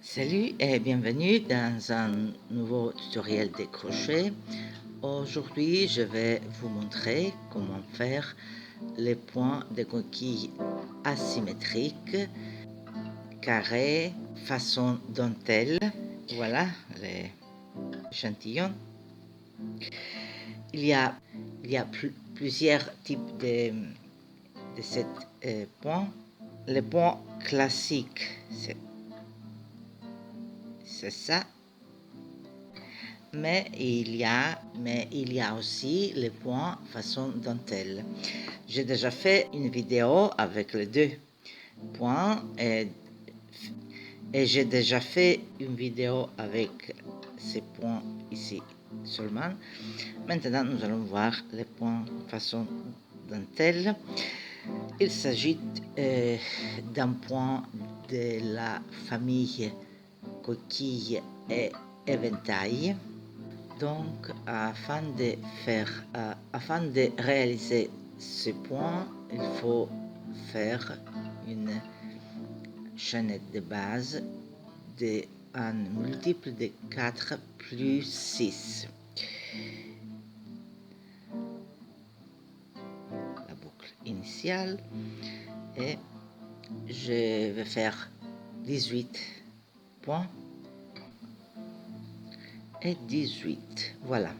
Salut et bienvenue dans un nouveau tutoriel de crochet. Aujourd'hui, je vais vous montrer comment faire les points de coquille asymétriques, carrés, façon dentelle. Voilà les échantillons. Il y a plusieurs types de ces points. Les points classiques, c'est ça. Mais il y a aussi les points façon dentelle. J'ai déjà fait une vidéo avec les deux points et j'ai déjà fait une vidéo avec ces points ici seulement. Maintenant, nous allons voir les points façon dentelle. Il s'agit d'un point de la famille coquille et éventail. Donc, afin de réaliser ce point, il faut faire une chaînette de base un multiple de 4 plus 6. La boucle initiale. Et je vais faire 18 points. Et 18. Voilà.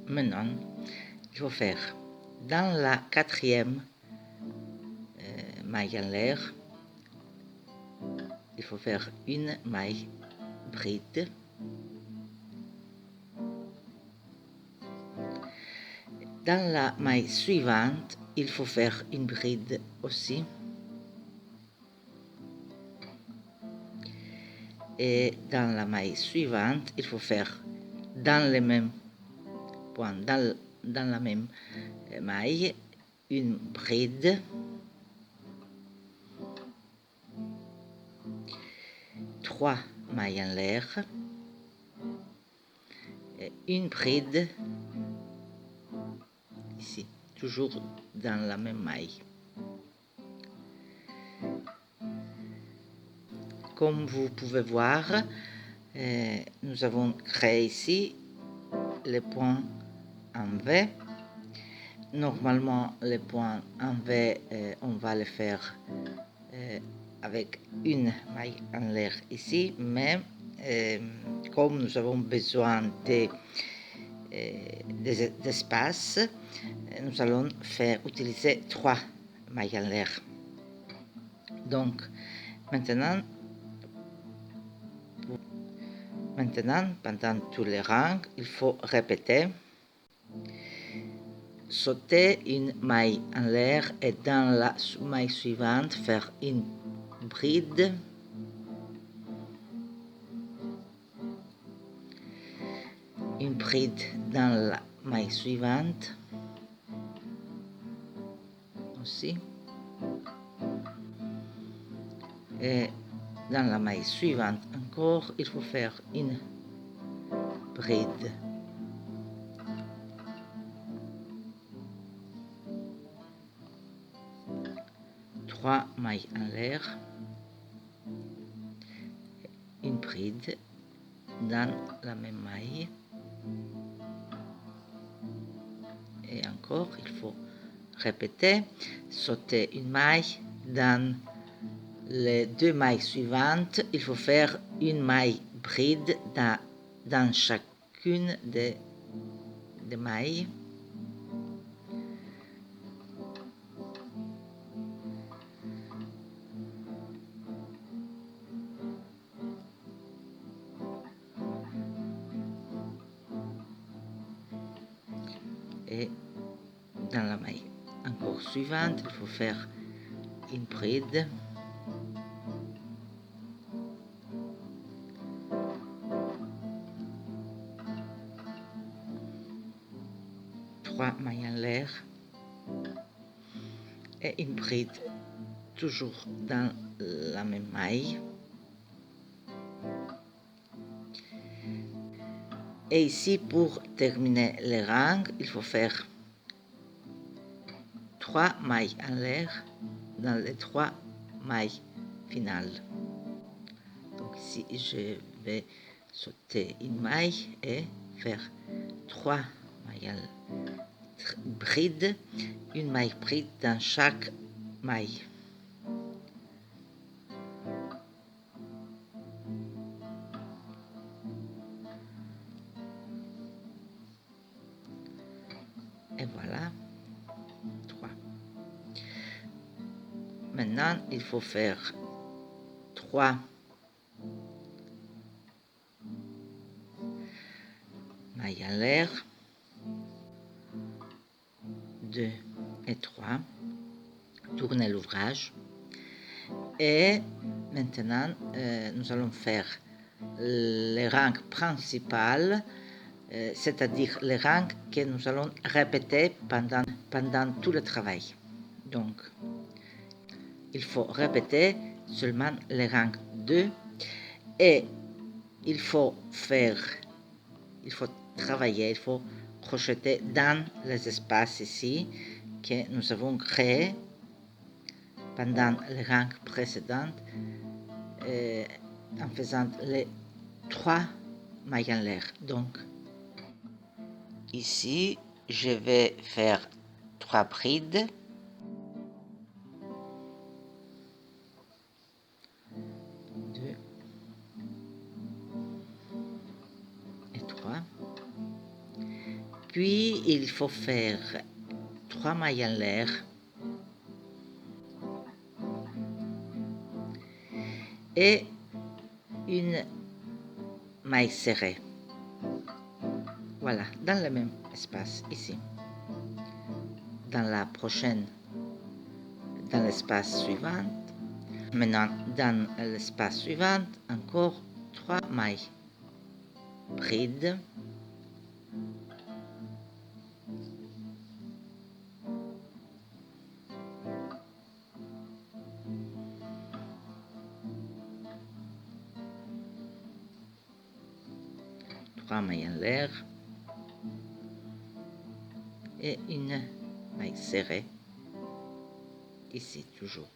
Maintenant, il faut faire dans la quatrième maille en l'air, il faut faire une maille bride. Dans la maille suivante, il faut faire une bride aussi. Et dans la maille suivante, il faut faire dans le même point, dans la même maille, une bride. 3 mailles en l'air. Et une bride ici, toujours dans la même maille. Comme vous pouvez voir, nous avons créé ici les points en V. Normalement, les points en V, on va les faire avec une maille en l'air ici, mais comme nous avons besoin d'espace, nous allons utiliser 3 mailles en l'air. Donc, maintenant, pendant tous les rangs, il faut répéter. Sauter une maille en l'air et dans la maille suivante faire une bride. Une bride dans la maille suivante. Aussi. Et dans la maille suivante encore, il faut faire une bride. Trois mailles en l'air, une bride dans la même maille. Et encore, il faut répéter, sauter une maille dans les 2 mailles suivantes, il faut faire une maille bride dans chacune des mailles. Et dans la maille encore suivante, il faut faire une bride. Trois mailles en l'air et une bride toujours dans la même maille. Et ici, pour terminer les rangs, il faut faire 3 mailles en l'air dans les 3 mailles finales. Ici, je vais sauter une maille et faire 3 mailles brides, une maille bride dans chaque maille. Et voilà, 3. Maintenant, il faut faire 3 mailles en l'air, 2 et 3, tourner l'ouvrage. Et maintenant, nous allons faire les rangs principaux, c'est-à-dire les rangs que nous allons répéter pendant tout le travail. Donc, il faut répéter seulement les rangs 2 et il faut travailler, il faut crocheter dans les espaces ici que nous avons créés pendant les rangs précédents en faisant les 3 mailles en l'air. Donc, ici, je vais faire 3 brides. 2 et 3. Puis, il faut faire 3 mailles en l'air. Et une maille serrée. Voilà, dans le même espace ici. Dans l'espace suivant. Maintenant, dans l'espace suivant, encore 3 mailles brides. Trois mailles en l'air et une maille serrée ici toujours.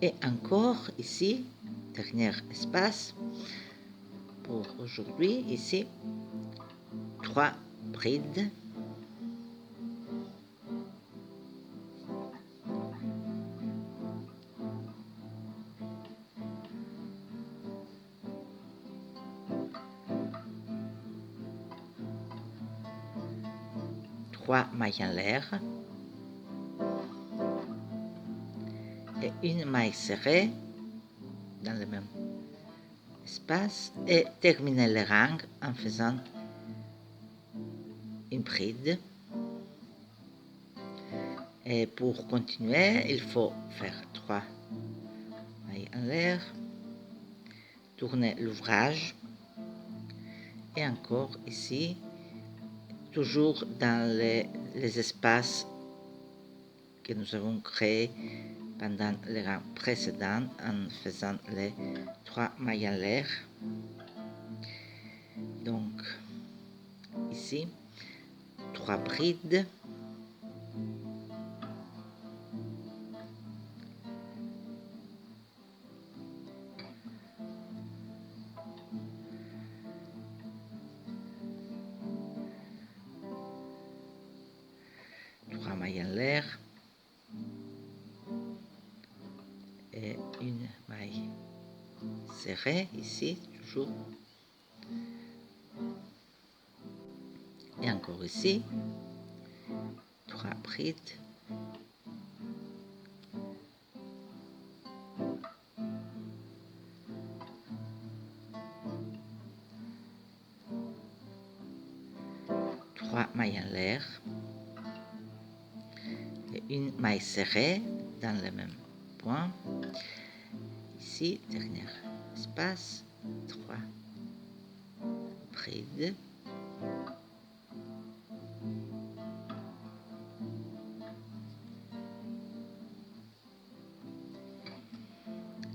Et encore ici, dernier espace pour aujourd'hui, ici, 3 brides. Trois mailles en l'air et une maille serrée dans le même espace et terminer le rang en faisant une bride. Et pour continuer, il faut faire 3 mailles en l'air, tourner l'ouvrage et encore ici, toujours dans les espaces que nous avons créés pendant le rang précédent en faisant les 3 mailles en l'air. Donc, ici, 3 brides. Trois mailles en l'air et une maille serrée ici, toujours. Et encore ici, 3 brides. Trois mailles en l'air et une maille serrée dans le même point. Ici, dernier espace, 3 brides.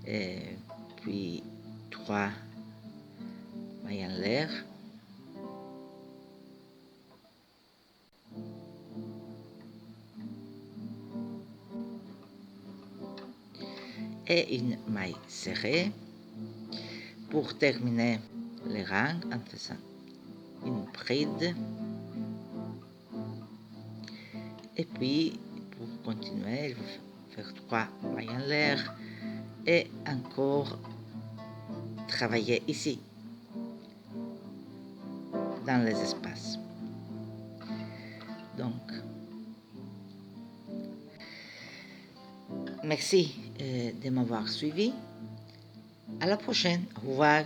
Et puis 3 mailles en l'air. Et une maille serrée pour terminer les rangs en faisant une bride. Et puis, pour continuer, il faut faire 3 mailles en l'air et encore travailler ici, dans les espaces. Donc, merci de m'avoir suivi. À la prochaine. Au revoir.